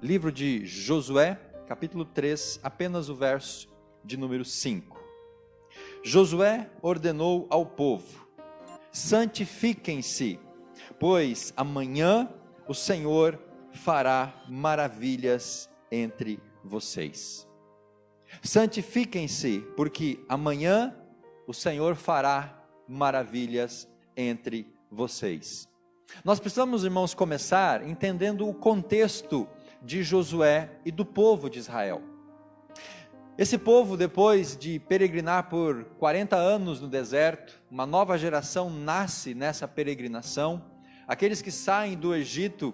livro de Josué, capítulo 3, apenas o verso de número 5. Josué ordenou ao povo: santifiquem-se, pois amanhã o Senhor fará maravilhas entre vocês. Santifiquem-se, porque amanhã o Senhor fará maravilhas entre vocês. Nós precisamos, irmãos, começar entendendo o contexto de Josué e do povo de Israel. Esse povo, depois de peregrinar por 40 anos no deserto, uma nova geração nasce nessa peregrinação. Aqueles que saem do Egito,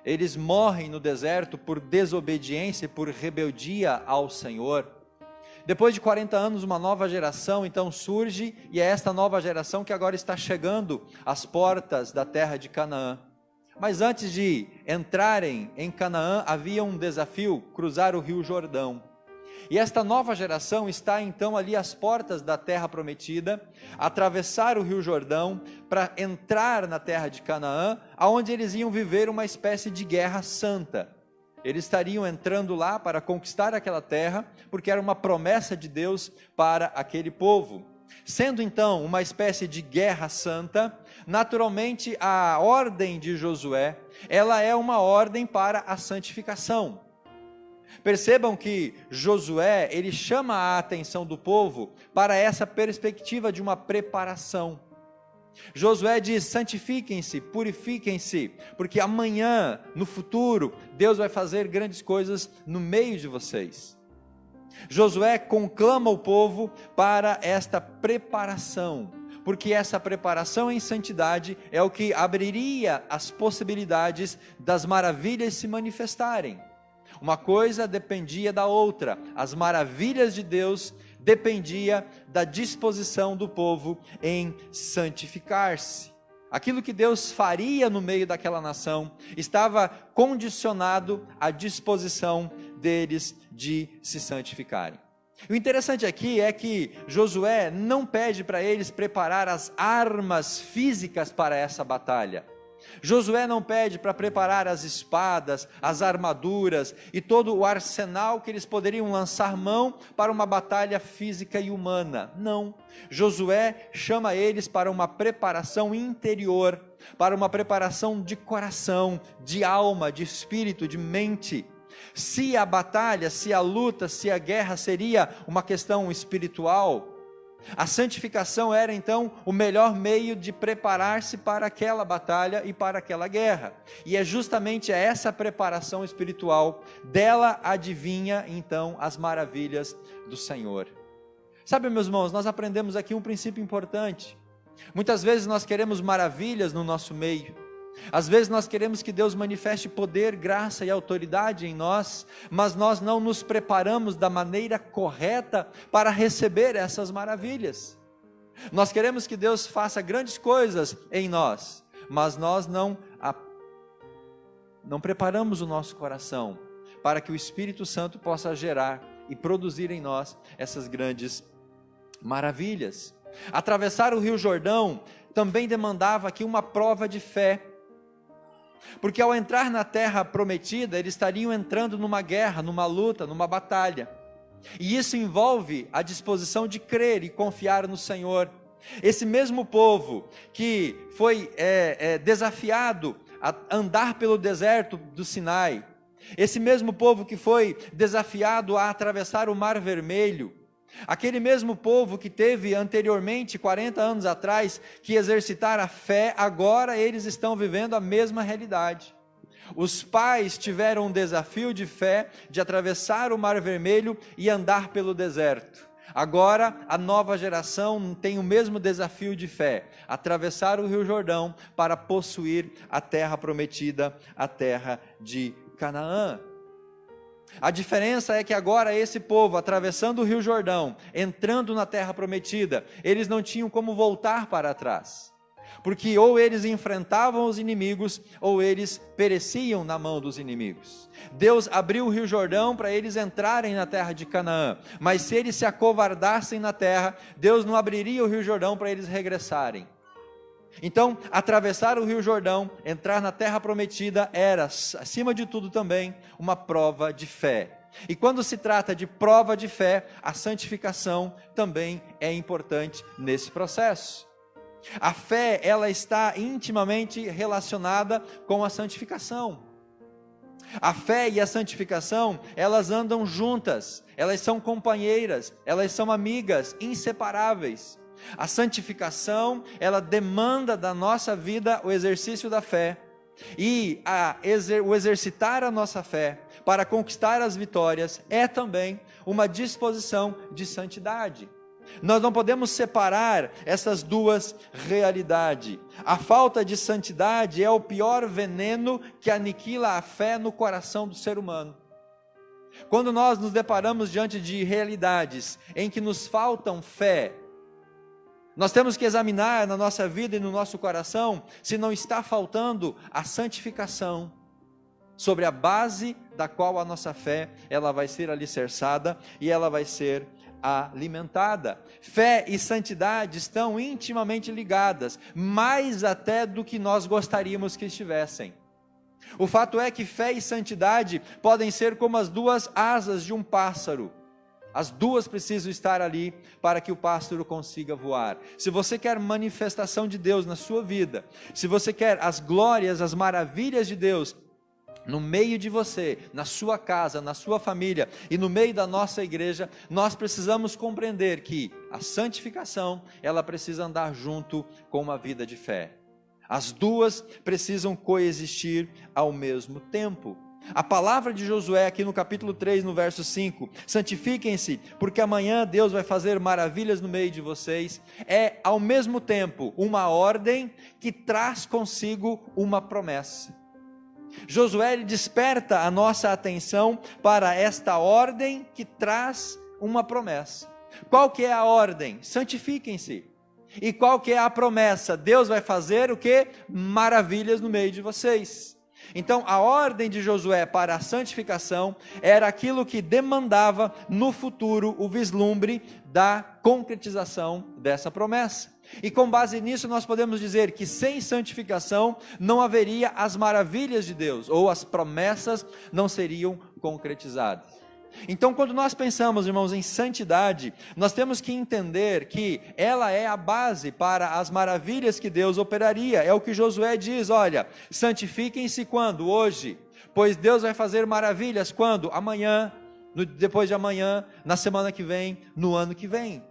eles morrem no deserto por desobediência e por rebeldia ao Senhor. Depois de 40 anos, uma nova geração então surge, e é esta nova geração que agora está chegando às portas da terra de Canaã. Mas antes de entrarem em Canaã, havia um desafio: cruzar o rio Jordão. E esta nova geração está então ali às portas da terra prometida, atravessar o rio Jordão para entrar na terra de Canaã, aonde eles iam viver uma espécie de guerra santa. Eles estariam entrando lá para conquistar aquela terra, porque era uma promessa de Deus para aquele povo. Sendo então uma espécie de guerra santa, naturalmente a ordem de Josué, ela é uma ordem para a santificação. Percebam que Josué, ele chama a atenção do povo para essa perspectiva de uma preparação. Josué diz: santifiquem-se, purifiquem-se, porque amanhã, no futuro, Deus vai fazer grandes coisas no meio de vocês. Josué conclama o povo para esta preparação, porque essa preparação em santidade é o que abriria as possibilidades das maravilhas se manifestarem. Uma coisa dependia da outra, as maravilhas de Deus dependia da disposição do povo em santificar-se. Aquilo que Deus faria no meio daquela nação estava condicionado à disposição deles de se santificarem. O interessante aqui é que Josué não pede para eles preparar as armas físicas para essa batalha. Josué não pede para preparar as espadas, as armaduras e todo o arsenal que eles poderiam lançar mão para uma batalha física e humana. Não. Josué chama eles para uma preparação interior, para uma preparação de coração, de alma, de espírito, de mente. Se a batalha, se a luta, se a guerra seria uma questão espiritual, a santificação era então o melhor meio de preparar-se para aquela batalha e para aquela guerra. E é justamente essa preparação espiritual, dela adivinha então as maravilhas do Senhor. Sabe, meus irmãos, nós aprendemos aqui um princípio importante. Muitas vezes nós queremos maravilhas no nosso meio. Às vezes nós queremos que Deus manifeste poder, graça e autoridade em nós, mas nós não nos preparamos da maneira correta para receber essas maravilhas. Nós queremos que Deus faça grandes coisas em nós, mas nós não preparamos o nosso coração para que o Espírito Santo possa gerar e produzir em nós essas grandes maravilhas. Atravessar o rio Jordão também demandava aqui uma prova de fé. Porque ao entrar na terra prometida, eles estariam entrando numa guerra, numa luta, numa batalha. E isso envolve a disposição de crer e confiar no Senhor. Esse mesmo povo que foi desafiado a andar pelo deserto do Sinai, esse mesmo povo que foi desafiado a atravessar o Mar Vermelho, aquele mesmo povo que teve anteriormente, 40 anos atrás, que exercitar a fé, agora eles estão vivendo a mesma realidade. Os pais tiveram um desafio de fé, de atravessar o Mar Vermelho e andar pelo deserto. Agora a nova geração tem o mesmo desafio de fé, atravessar o Rio Jordão para possuir a terra prometida, a terra de Canaã. A diferença é que agora esse povo, atravessando o Rio Jordão, entrando na terra prometida, eles não tinham como voltar para trás, porque ou eles enfrentavam os inimigos, ou eles pereciam na mão dos inimigos. Deus abriu o Rio Jordão para eles entrarem na terra de Canaã, mas se eles se acovardassem na terra, Deus não abriria o Rio Jordão para eles regressarem. Então, atravessar o Rio Jordão, entrar na terra prometida, era, acima de tudo também, uma prova de fé. E quando se trata de prova de fé, a santificação também é importante nesse processo. A fé, ela está intimamente relacionada com a santificação. A fé e a santificação, elas andam juntas, elas são companheiras, elas são amigas, inseparáveis. A santificação, ela demanda da nossa vida o exercício da fé. E o exercitar a nossa fé para conquistar as vitórias é também uma disposição de santidade. Nós não podemos separar essas duas realidades. A falta de santidade é o pior veneno que aniquila a fé no coração do ser humano. Quando nós nos deparamos diante de realidades em que nos faltam fé, nós temos que examinar na nossa vida e no nosso coração se não está faltando a santificação, sobre a base da qual a nossa fé ela vai ser alicerçada e ela vai ser alimentada. Fé e santidade estão intimamente ligadas, mais até do que nós gostaríamos que estivessem. O fato é que fé e santidade podem ser como as duas asas de um pássaro. As duas precisam estar ali para que o pássaro consiga voar. Se você quer manifestação de Deus na sua vida, se você quer as glórias, as maravilhas de Deus no meio de você, na sua casa, na sua família e no meio da nossa igreja, nós precisamos compreender que a santificação, ela precisa andar junto com uma vida de fé. As duas precisam coexistir ao mesmo tempo. A palavra de Josué aqui no capítulo 3, no verso 5, santifiquem-se, porque amanhã Deus vai fazer maravilhas no meio de vocês, é ao mesmo tempo uma ordem que traz consigo uma promessa. Josué desperta a nossa atenção para esta ordem que traz uma promessa. Qual que é a ordem? Santifiquem-se. E qual que é a promessa? Deus vai fazer o quê? Maravilhas no meio de vocês. Então, a ordem de Josué para a santificação era aquilo que demandava no futuro o vislumbre da concretização dessa promessa. E com base nisso nós podemos dizer que sem santificação não haveria as maravilhas de Deus, ou as promessas não seriam concretizadas. Então, quando nós pensamos, irmãos, em santidade, nós temos que entender que ela é a base para as maravilhas que Deus operaria. É o que Josué diz, olha, santifiquem-se quando? Hoje, pois Deus vai fazer maravilhas quando? Amanhã, depois de amanhã, na semana que vem, no ano que vem.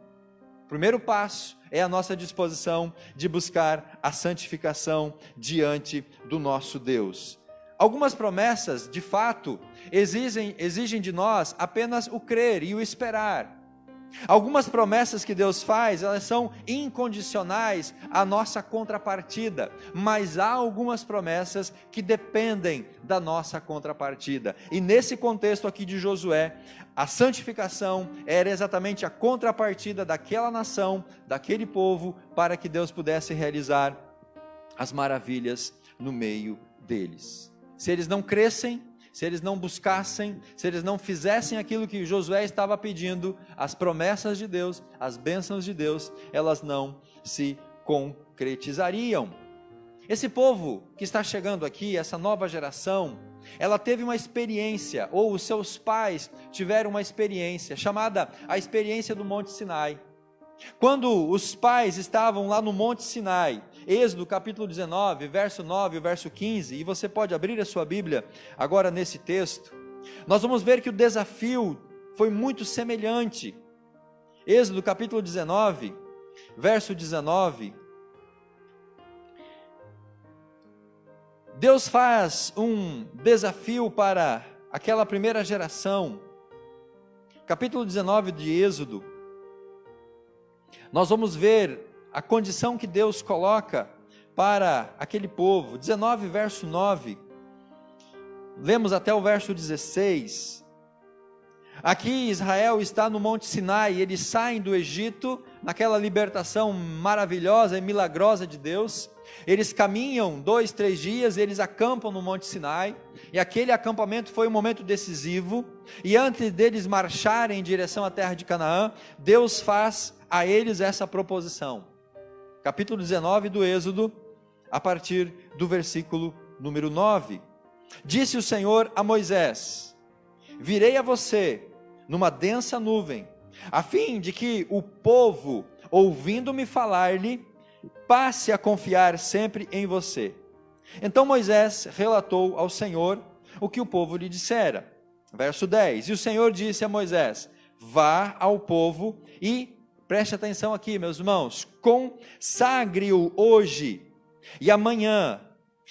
O primeiro passo é a nossa disposição de buscar a santificação diante do nosso Deus. Algumas promessas, de fato, exigem de nós apenas o crer e o esperar. Algumas promessas que Deus faz, elas são incondicionais à nossa contrapartida, mas há algumas promessas que dependem da nossa contrapartida. E nesse contexto aqui de Josué, a santificação era exatamente a contrapartida daquela nação, daquele povo, para que Deus pudesse realizar as maravilhas no meio deles. Se eles não crescem, se eles não buscassem, se eles não fizessem aquilo que Josué estava pedindo, as promessas de Deus, as bênçãos de Deus, elas não se concretizariam. Esse povo que está chegando aqui, essa nova geração, ela teve uma experiência, ou os seus pais tiveram uma experiência, chamada a experiência do Monte Sinai. Quando os pais estavam lá no Monte Sinai, Êxodo capítulo 19, verso 9 e verso 15, e você pode abrir a sua Bíblia agora nesse texto, nós vamos ver que o desafio foi muito semelhante. Êxodo capítulo 19, verso 19, Deus faz um desafio para aquela primeira geração. Capítulo 19 de Êxodo, nós vamos ver a condição que Deus coloca para aquele povo. 19 verso 9, lemos até o verso 16, aqui Israel está no Monte Sinai, eles saem do Egito, naquela libertação maravilhosa e milagrosa de Deus, eles caminham 2-3 dias, eles acampam no Monte Sinai, e aquele acampamento foi um momento decisivo, e antes deles marcharem em direção à terra de Canaã, Deus faz a eles essa proposição. capítulo 19 do Êxodo, a partir do versículo número 9. Disse o Senhor a Moisés: virei a você numa densa nuvem, a fim de que o povo, ouvindo-me falar-lhe, passe a confiar sempre em você. Então Moisés relatou ao Senhor o que o povo lhe dissera. Verso 10, e o Senhor disse a Moisés: vá ao povo e, preste atenção aqui, meus irmãos, consagre-o hoje e amanhã.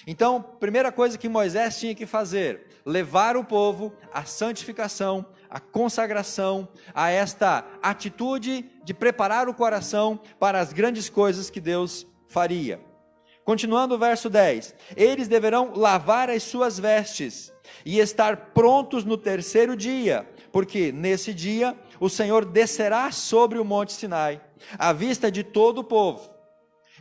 Então, primeira coisa que Moisés tinha que fazer, levar o povo à santificação, à consagração, a esta atitude de preparar o coração para as grandes coisas que Deus faria. Continuando o verso 10, eles deverão lavar as suas vestes e estar prontos no terceiro dia, porque nesse dia o Senhor descerá sobre o monte Sinai, à vista de todo o povo.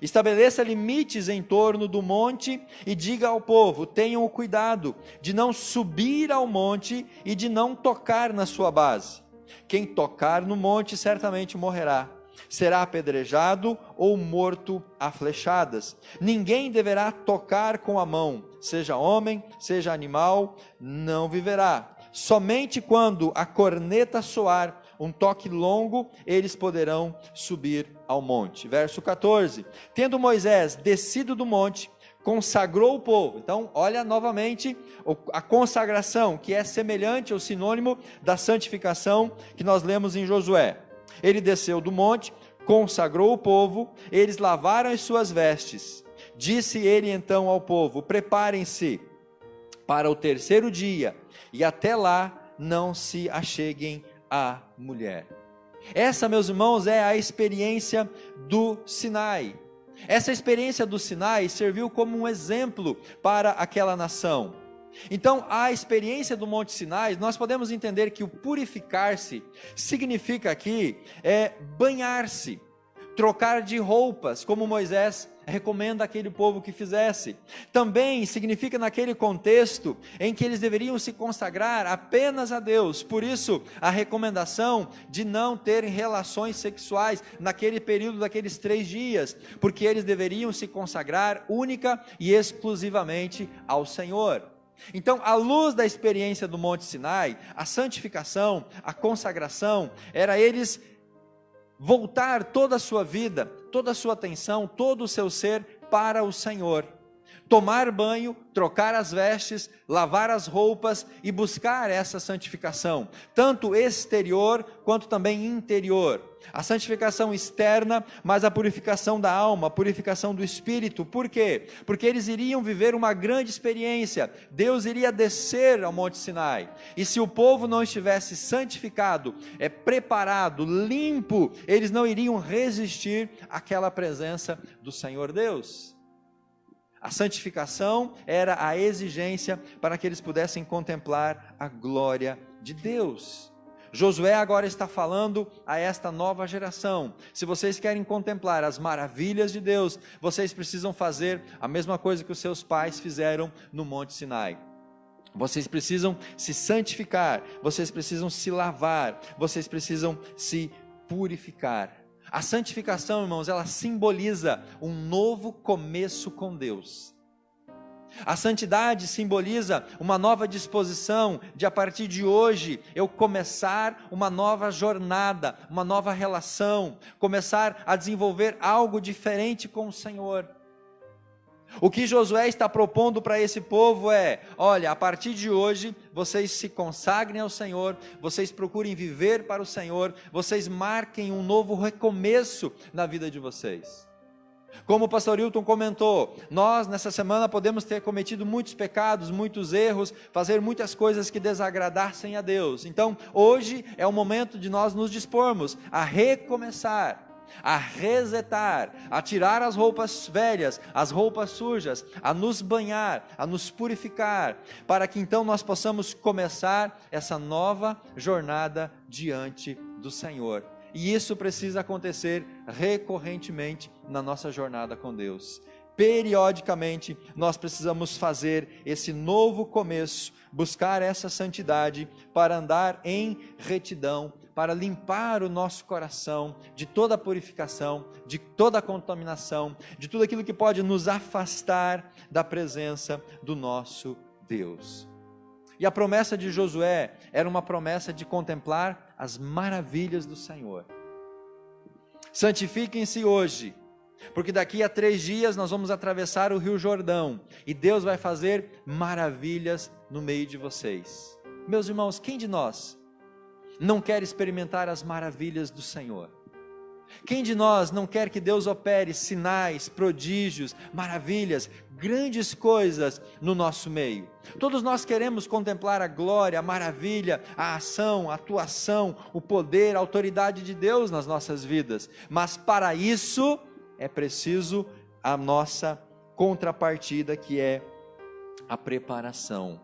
Estabeleça limites em torno do monte e diga ao povo: tenham o cuidado de não subir ao monte e de não tocar na sua base. Quem tocar no monte certamente morrerá. Será apedrejado ou morto a flechadas. Ninguém deverá tocar com a mão, seja homem, seja animal, não viverá. Somente quando a corneta soar, um toque longo, eles poderão subir ao monte. Verso 14, tendo Moisés descido do monte, consagrou o povo. Então, olha novamente a consagração, que é semelhante ao sinônimo da santificação que nós lemos em Josué. Ele desceu do monte, consagrou o povo, eles lavaram as suas vestes. Disse ele então ao povo: preparem-se para o terceiro dia, e até lá não se acheguem à mulher. Essa, meus irmãos, é a experiência do Sinai. Essa experiência do Sinai serviu como um exemplo para aquela nação. Então, a experiência do Monte Sinai, nós podemos entender que o purificar-se significa aqui banhar-se, trocar de roupas, como Moisés recomenda àquele povo que fizesse. Também significa naquele contexto em que eles deveriam se consagrar apenas a Deus. Por isso, a recomendação de não terem relações sexuais naquele período daqueles 3 dias, porque eles deveriam se consagrar única e exclusivamente ao Senhor. Então, à luz da experiência do Monte Sinai, a santificação, a consagração, era eles voltar toda a sua vida, toda a sua atenção, todo o seu ser para o Senhor. Tomar banho, trocar as vestes, lavar as roupas e buscar essa santificação, tanto exterior quanto também interior. A santificação externa, mas a purificação da alma, a purificação do espírito. Por quê? Porque eles iriam viver uma grande experiência. Deus iria descer ao Monte Sinai. E se o povo não estivesse santificado, preparado, limpo, eles não iriam resistir àquela presença do Senhor Deus. A santificação era a exigência para que eles pudessem contemplar a glória de Deus. Josué agora está falando a esta nova geração: se vocês querem contemplar as maravilhas de Deus, vocês precisam fazer a mesma coisa que os seus pais fizeram no Monte Sinai. Vocês precisam se santificar, vocês precisam se lavar, vocês precisam se purificar. A santificação, irmãos, ela simboliza um novo começo com Deus. A santidade simboliza uma nova disposição de, a partir de hoje, eu começar uma nova jornada, uma nova relação, começar a desenvolver algo diferente com o Senhor. O que Josué está propondo para esse povo olha, a partir de hoje, vocês se consagrem ao Senhor, vocês procurem viver para o Senhor, vocês marquem um novo recomeço na vida de vocês. Como o pastor Hilton comentou, nós nessa semana podemos ter cometido muitos pecados, muitos erros, fazer muitas coisas que desagradassem a Deus. Então, hoje é o momento de nós nos dispormos a recomeçar, a resetar, a tirar as roupas velhas, as roupas sujas, a nos banhar, a nos purificar, para que então nós possamos começar essa nova jornada diante do Senhor. E isso precisa acontecer recorrentemente na nossa jornada com Deus. Periodicamente nós precisamos fazer esse novo começo, buscar essa santidade para andar em retidão, para limpar o nosso coração de toda a purificação, de toda a contaminação, de tudo aquilo que pode nos afastar da presença do nosso Deus. E a promessa de Josué era uma promessa de contemplar as maravilhas do Senhor. Santifiquem-se hoje, porque daqui a 3 dias nós vamos atravessar o Rio Jordão, e Deus vai fazer maravilhas no meio de vocês. Meus irmãos, quem de nós não quer experimentar as maravilhas do Senhor? Quem de nós não quer que Deus opere sinais, prodígios, maravilhas, grandes coisas no nosso meio? Todos nós queremos contemplar a glória, a maravilha, a ação, a atuação, o poder, a autoridade de Deus nas nossas vidas, mas para isso é preciso a nossa contrapartida, que é a preparação.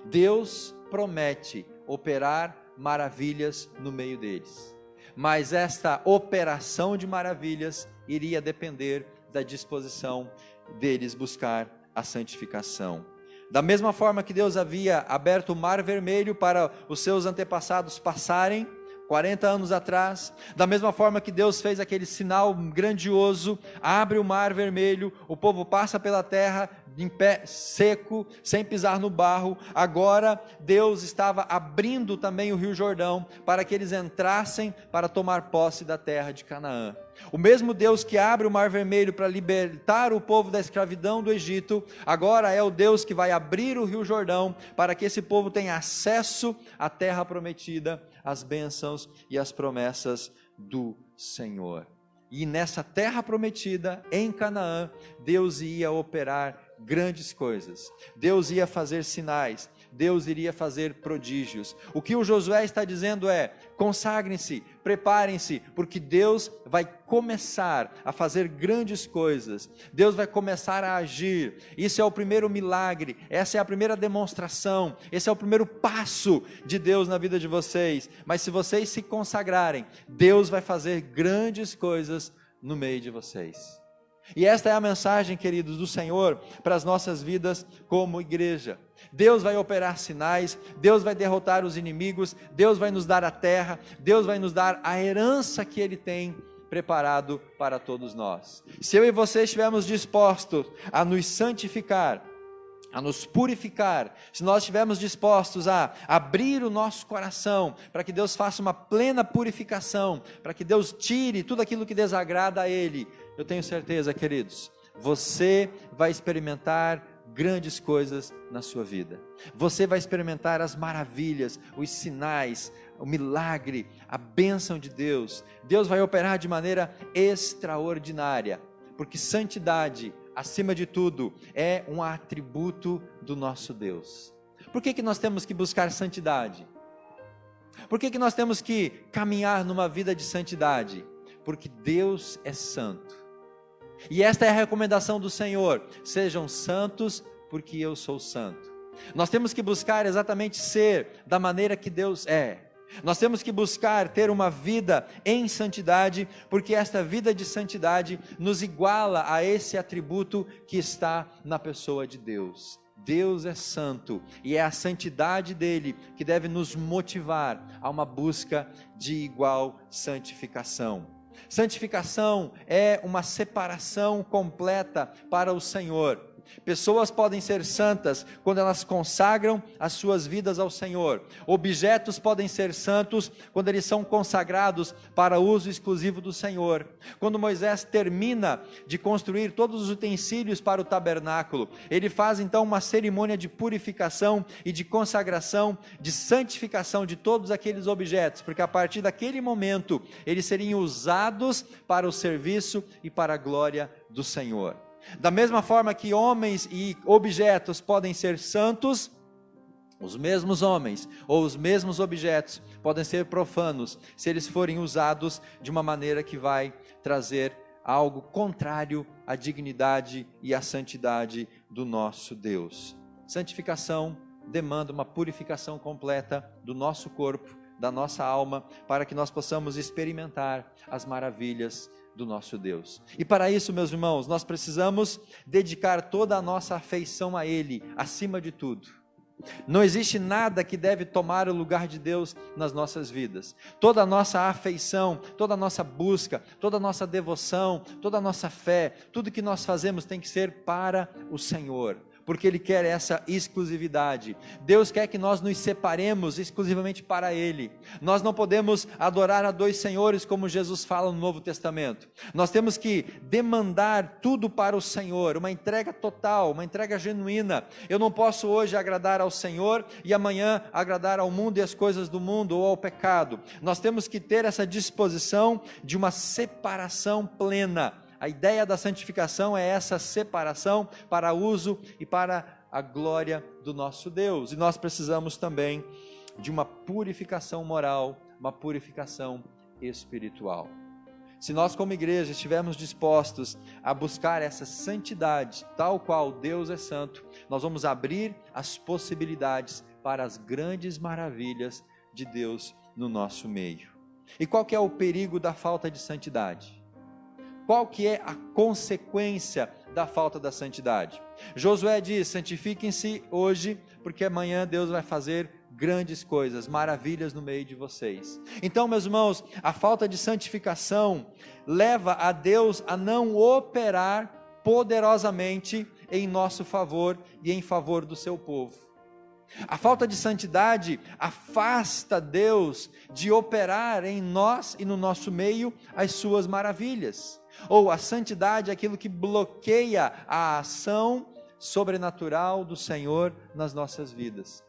Deus promete operar maravilhas no meio deles, mas esta operação de maravilhas iria depender da disposição deles buscar a santificação. Da mesma forma que Deus havia aberto o Mar Vermelho para os seus antepassados passarem 40 anos atrás, da mesma forma que Deus fez aquele sinal grandioso, abre o Mar Vermelho, o povo passa pela terra em pé, seco, sem pisar no barro. Agora Deus estava abrindo também o Rio Jordão para que eles entrassem para tomar posse da terra de Canaã. O mesmo Deus que abre o Mar Vermelho para libertar o povo da escravidão do Egito, agora é o Deus que vai abrir o Rio Jordão para que esse povo tenha acesso à terra prometida, às bênçãos e às promessas do Senhor. E nessa terra prometida, em Canaã, Deus ia operar grandes coisas, Deus ia fazer sinais, Deus iria fazer prodígios. O que o Josué está dizendo é: consagrem-se, preparem-se, porque Deus vai começar a fazer grandes coisas, Deus vai começar a agir. Isso é o primeiro milagre, essa é a primeira demonstração, esse é o primeiro passo de Deus na vida de vocês. Mas se vocês se consagrarem, Deus vai fazer grandes coisas no meio de vocês. E esta é a mensagem, queridos, do Senhor para as nossas vidas como igreja. Deus vai operar sinais, Deus vai derrotar os inimigos, Deus vai nos dar a terra, Deus vai nos dar a herança que Ele tem preparado para todos nós. Se eu e você estivermos dispostos a nos santificar, a nos purificar, se nós estivermos dispostos a abrir o nosso coração, para que Deus faça uma plena purificação, para que Deus tire tudo aquilo que desagrada a Ele, eu tenho certeza, queridos, você vai experimentar grandes coisas na sua vida. Você vai experimentar as maravilhas, os sinais, o milagre, a bênção de Deus. Deus vai operar de maneira extraordinária, porque santidade, acima de tudo, é um atributo do nosso Deus. Por que nós temos que buscar santidade? Por que nós temos que caminhar numa vida de santidade? Porque Deus é santo. E esta é a recomendação do Senhor: sejam santos, porque eu sou santo. Nós temos que buscar exatamente ser da maneira que Deus é. Nós temos que buscar ter uma vida em santidade, porque esta vida de santidade nos iguala a esse atributo que está na pessoa de Deus. Deus é santo, e é a santidade dele que deve nos motivar a uma busca de igual santificação. Santificação é uma separação completa para o Senhor. Pessoas podem ser santas quando elas consagram as suas vidas ao Senhor. Objetos podem ser santos quando eles são consagrados para uso exclusivo do Senhor. Quando Moisés termina de construir todos os utensílios para o tabernáculo, ele faz então uma cerimônia de purificação e de consagração, de santificação de todos aqueles objetos, porque a partir daquele momento eles seriam usados para o serviço e para a glória do Senhor. Da mesma forma que homens e objetos podem ser santos, os mesmos homens ou os mesmos objetos podem ser profanos, se eles forem usados de uma maneira que vai trazer algo contrário à dignidade e à santidade do nosso Deus. Santificação demanda uma purificação completa do nosso corpo, da nossa alma, para que nós possamos experimentar as maravilhas do nosso Deus. E para isso, meus irmãos, nós precisamos dedicar toda a nossa afeição a Ele, acima de tudo. Não existe nada que deve tomar o lugar de Deus nas nossas vidas. Toda a nossa afeição, toda a nossa busca, toda a nossa devoção, toda a nossa fé, tudo que nós fazemos tem que ser para o Senhor, porque Ele quer essa exclusividade. Deus quer que nós nos separemos exclusivamente para Ele. Nós não podemos adorar a dois senhores, como Jesus fala no Novo Testamento. Nós temos que demandar tudo para o Senhor, uma entrega total, uma entrega genuína. Eu não posso hoje agradar ao Senhor e amanhã agradar ao mundo e as coisas do mundo ou ao pecado. Nós temos que ter essa disposição de uma separação plena. A ideia da santificação é essa separação para uso e para a glória do nosso Deus. E nós precisamos também de uma purificação moral, uma purificação espiritual. Se nós como igreja estivermos dispostos a buscar essa santidade, tal qual Deus é santo, nós vamos abrir as possibilidades para as grandes maravilhas de Deus no nosso meio. E qual que é o perigo da falta de santidade? Qual que é a consequência da falta da santidade? Josué diz: santifiquem-se hoje, porque amanhã Deus vai fazer grandes coisas, maravilhas no meio de vocês. Então, meus irmãos, a falta de santificação leva a Deus a não operar poderosamente em nosso favor e em favor do seu povo. A falta de santidade afasta Deus de operar em nós e no nosso meio as suas maravilhas. Ou a santidade é aquilo que bloqueia a ação sobrenatural do Senhor nas nossas vidas.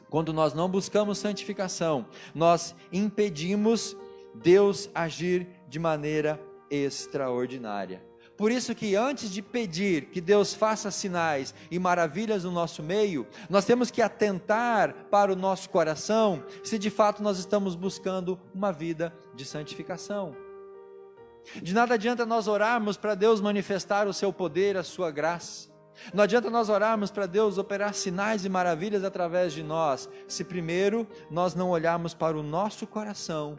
Quando nós não buscamos santificação, nós impedimos Deus agir de maneira extraordinária. Por isso que antes de pedir que Deus faça sinais e maravilhas no nosso meio, nós temos que atentar para o nosso coração, se de fato nós estamos buscando uma vida de santificação. De nada adianta nós orarmos para Deus manifestar o seu poder, a sua graça. Não adianta nós orarmos para Deus operar sinais e maravilhas através de nós, se primeiro nós não olharmos para o nosso coração,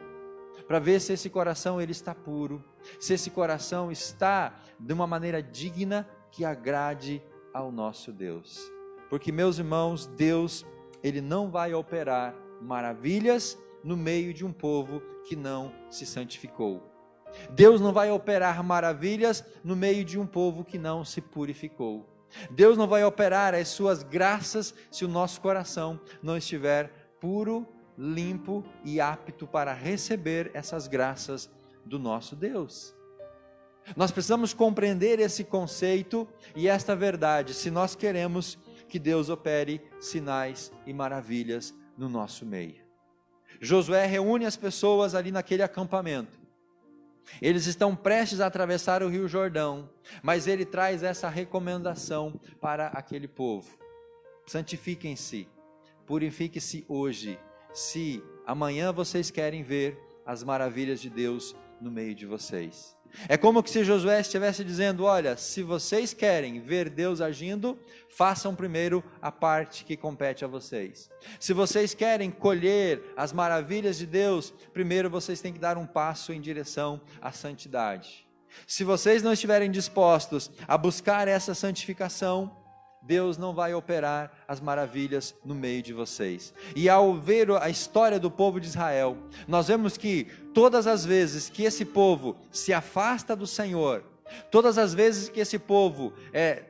para ver se esse coração ele está puro, se esse coração está de uma maneira digna que agrade ao nosso Deus. Porque, meus irmãos, Deus, Ele não vai operar maravilhas no meio de um povo que não se santificou. Deus não vai operar maravilhas no meio de um povo que não se purificou. Deus não vai operar as suas graças se o nosso coração não estiver puro, limpo e apto para receber essas graças do nosso Deus. Nós precisamos compreender esse conceito e esta verdade, se nós queremos que Deus opere sinais e maravilhas no nosso meio. Josué reúne as pessoas ali naquele acampamento. Eles estão prestes a atravessar o Rio Jordão, mas ele traz essa recomendação para aquele povo: santifiquem-se, purifiquem-se hoje, se amanhã vocês querem ver as maravilhas de Deus no meio de vocês. É como se Josué estivesse dizendo: olha, se vocês querem ver Deus agindo, façam primeiro a parte que compete a vocês. Se vocês querem colher as maravilhas de Deus, primeiro vocês têm que dar um passo em direção à santidade. Se vocês não estiverem dispostos a buscar essa santificação, Deus não vai operar as maravilhas no meio de vocês. E ao ver a história do povo de Israel, nós vemos que todas as vezes que esse povo se afasta do Senhor, todas as vezes que esse povo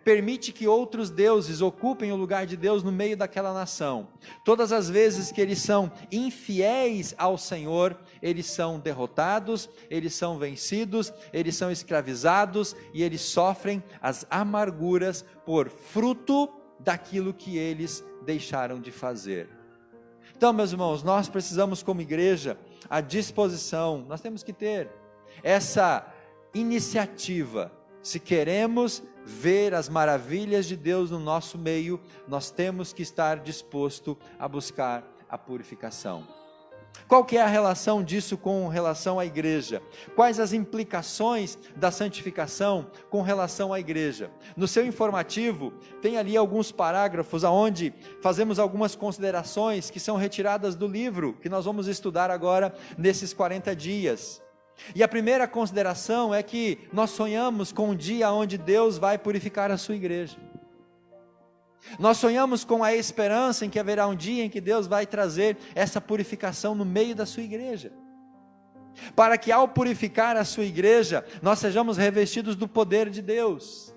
permite que outros deuses ocupem o lugar de Deus no meio daquela nação, todas as vezes que eles são infiéis ao Senhor, eles são derrotados, eles são vencidos, eles são escravizados e eles sofrem as amarguras por fruto daquilo que eles deixaram de fazer. Então, meus irmãos, nós precisamos como igreja a disposição, nós temos que ter essa iniciativa. Se queremos ver as maravilhas de Deus no nosso meio, nós temos que estar disposto a buscar a purificação. Qual que é a relação disso com relação à igreja? Quais as implicações da santificação com relação à igreja? No seu informativo, tem ali alguns parágrafos onde fazemos algumas considerações que são retiradas do livro que nós vamos estudar agora nesses 40 dias. E a primeira consideração é que nós sonhamos com um dia onde Deus vai purificar a sua igreja. Nós sonhamos com a esperança em que haverá um dia em que Deus vai trazer essa purificação no meio da sua igreja, para que ao purificar a sua igreja, nós sejamos revestidos do poder de Deus.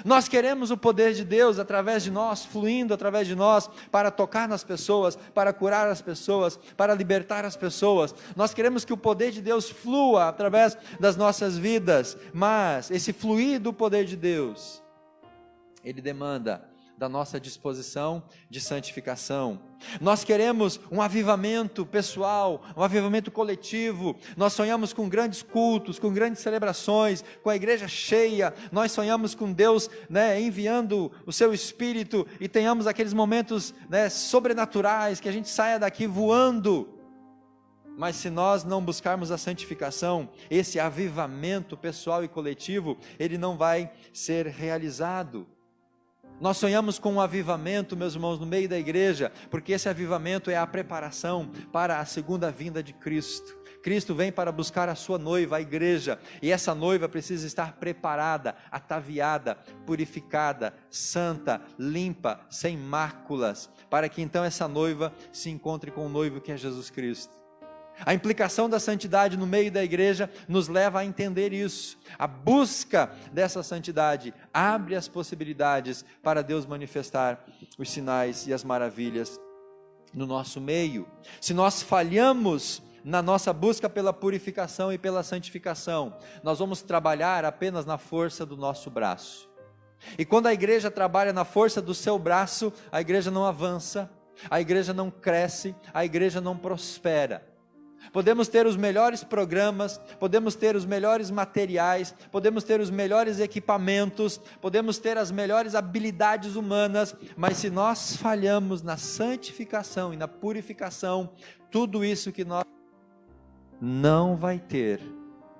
Nós queremos o poder de Deus através de nós, fluindo através de nós, para tocar nas pessoas, para curar as pessoas, para libertar as pessoas. Nós queremos que o poder de Deus flua através das nossas vidas, mas esse fluir do poder de Deus, ele demanda da nossa disposição de santificação. Nós queremos um avivamento pessoal, um avivamento coletivo. Nós sonhamos com grandes cultos, com grandes celebrações, com a igreja cheia. Nós sonhamos com Deus, enviando o seu Espírito e tenhamos aqueles momentos, sobrenaturais, que a gente saia daqui voando. Mas se nós não buscarmos a santificação, esse avivamento pessoal e coletivo, ele não vai ser realizado. Nós sonhamos com um avivamento, meus irmãos, no meio da igreja, porque esse avivamento é a preparação para a segunda vinda de Cristo. Cristo vem para buscar a sua noiva, a igreja, e essa noiva precisa estar preparada, ataviada, purificada, santa, limpa, sem máculas, para que então essa noiva se encontre com o noivo que é Jesus Cristo. A implicação da santidade no meio da igreja nos leva a entender isso. A busca dessa santidade abre as possibilidades para Deus manifestar os sinais e as maravilhas no nosso meio. Se nós falhamos na nossa busca pela purificação e pela santificação, nós vamos trabalhar apenas na força do nosso braço. E quando a igreja trabalha na força do seu braço, a igreja não avança, a igreja não cresce, a igreja não prospera. Podemos ter os melhores programas, podemos ter os melhores materiais, podemos ter os melhores equipamentos, podemos ter as melhores habilidades humanas, mas se nós falhamos na santificação e na purificação, tudo isso que nós não vai ter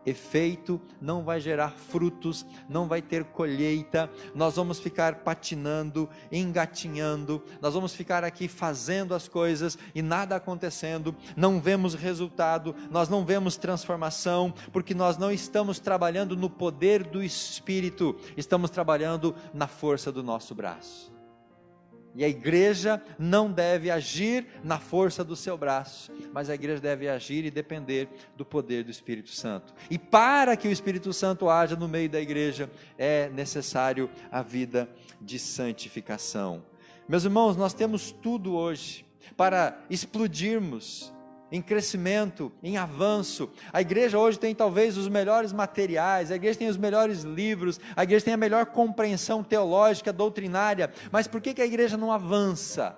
efeito, não vai gerar frutos, não vai ter colheita. Nós vamos ficar patinando, engatinhando, nós vamos ficar aqui fazendo as coisas e nada acontecendo, não vemos resultado, nós não vemos transformação, porque nós não estamos trabalhando no poder do Espírito, estamos trabalhando na força do nosso braço. E a igreja não deve agir na força do seu braço, mas a igreja deve agir e depender do poder do Espírito Santo. E para que o Espírito Santo haja no meio da igreja, é necessário a vida de santificação. Meus irmãos, nós temos tudo hoje para explodirmos em crescimento, em avanço. A igreja hoje tem talvez os melhores materiais, a igreja tem os melhores livros, a igreja tem a melhor compreensão teológica, doutrinária, mas por que a igreja não avança?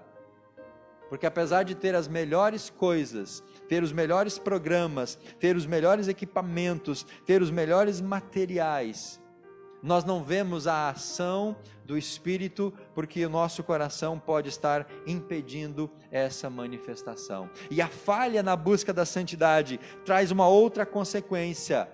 Porque apesar de ter as melhores coisas, ter os melhores programas, ter os melhores equipamentos, ter os melhores materiais, nós não vemos a ação do Espírito, porque o nosso coração pode estar impedindo essa manifestação. E a falha na busca da santidade traz uma outra consequência: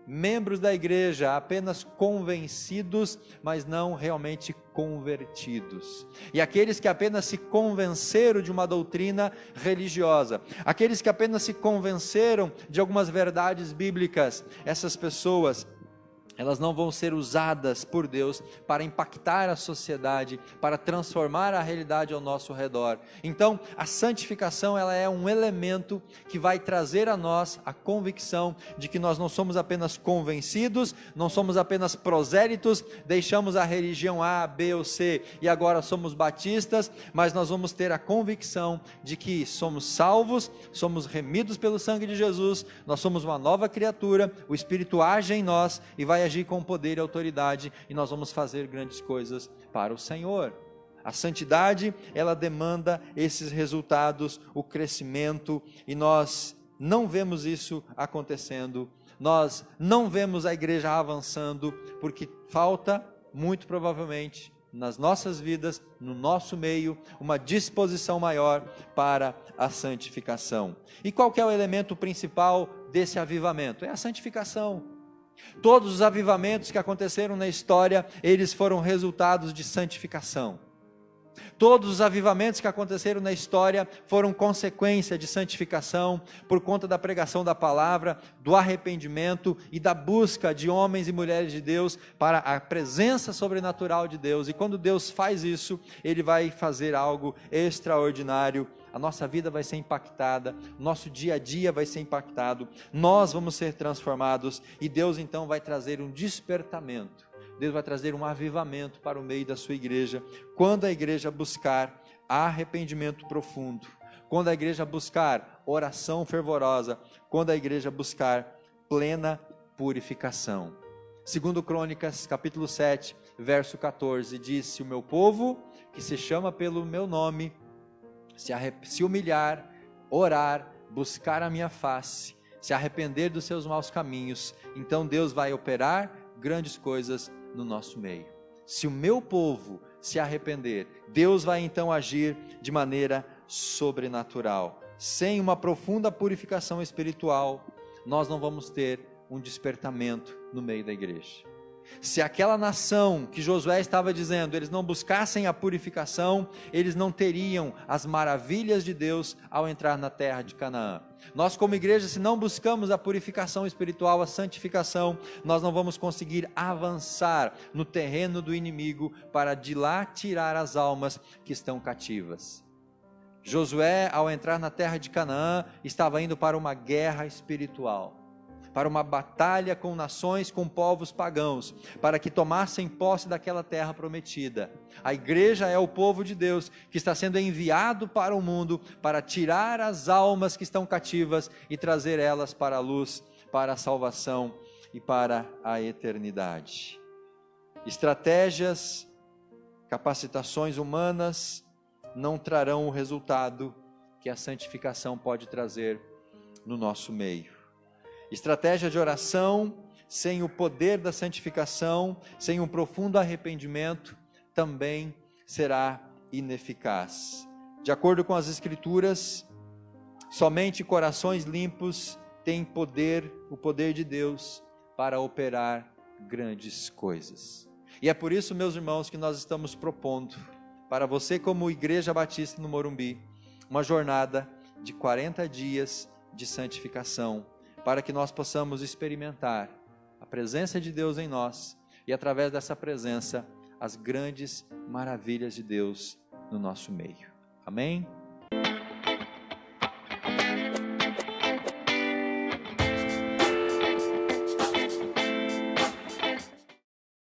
membros da igreja apenas convencidos, mas não realmente convertidos. E aqueles que apenas se convenceram de uma doutrina religiosa, aqueles que apenas se convenceram de algumas verdades bíblicas, essas pessoas, elas não vão ser usadas por Deus para impactar a sociedade, para transformar a realidade ao nosso redor. Então, a santificação, ela é um elemento que vai trazer a nós a convicção de que nós não somos apenas convencidos, não somos apenas prosélitos, deixamos a religião A, B ou C e agora somos batistas, mas nós vamos ter a convicção de que somos salvos, somos remidos pelo sangue de Jesus, nós somos uma nova criatura, o Espírito age em nós e vai agir com poder e autoridade, e nós vamos fazer grandes coisas para o Senhor. A santidade, ela demanda esses resultados, o crescimento, e nós não vemos isso acontecendo, nós não vemos a igreja avançando, porque falta, muito provavelmente, nas nossas vidas, no nosso meio, uma disposição maior para a santificação. E qual que é o elemento principal desse avivamento? É a santificação. Todos os avivamentos que aconteceram na história, eles foram resultados de santificação. Todos os avivamentos que aconteceram na história foram consequência de santificação, por conta da pregação da palavra, do arrependimento e da busca de homens e mulheres de Deus para a presença sobrenatural de Deus. E quando Deus faz isso, Ele vai fazer algo extraordinário. A nossa vida vai ser impactada, nosso dia a dia vai ser impactado, nós vamos ser transformados e Deus então vai trazer um despertamento. Deus vai trazer um avivamento para o meio da sua igreja, quando a igreja buscar arrependimento profundo, quando a igreja buscar oração fervorosa, quando a igreja buscar plena purificação. Segundo Crônicas, capítulo 7, verso 14, diz: se o meu povo, que se chama pelo meu nome, se humilhar, orar, buscar a minha face, se arrepender dos seus maus caminhos, então Deus vai operar grandes coisas no nosso meio. Se o meu povo se arrepender, Deus vai então agir de maneira sobrenatural. Sem uma profunda purificação espiritual, nós não vamos ter um despertamento no meio da igreja. Se aquela nação que Josué estava dizendo, eles não buscassem a purificação, eles não teriam as maravilhas de Deus ao entrar na terra de Canaã. Nós como igreja, se não buscamos a purificação espiritual, a santificação, nós não vamos conseguir avançar no terreno do inimigo para de lá tirar as almas que estão cativas. Josué, ao entrar na terra de Canaã, estava indo para uma guerra espiritual, para uma batalha com nações, com povos pagãos, para que tomassem posse daquela terra prometida. A igreja é o povo de Deus, que está sendo enviado para o mundo, para tirar as almas que estão cativas e trazer elas para a luz, para a salvação e para a eternidade. Estratégias, capacitações humanas não trarão o resultado que a santificação pode trazer no nosso meio. Estratégia de oração, sem o poder da santificação, sem um profundo arrependimento, também será ineficaz. De acordo com as Escrituras, somente corações limpos têm poder, o poder de Deus, para operar grandes coisas. E é por isso, meus irmãos, que nós estamos propondo, para você como Igreja Batista no Morumbi, uma jornada de 40 dias de santificação, para que nós possamos experimentar a presença de Deus em nós e através dessa presença, as grandes maravilhas de Deus no nosso meio. Amém?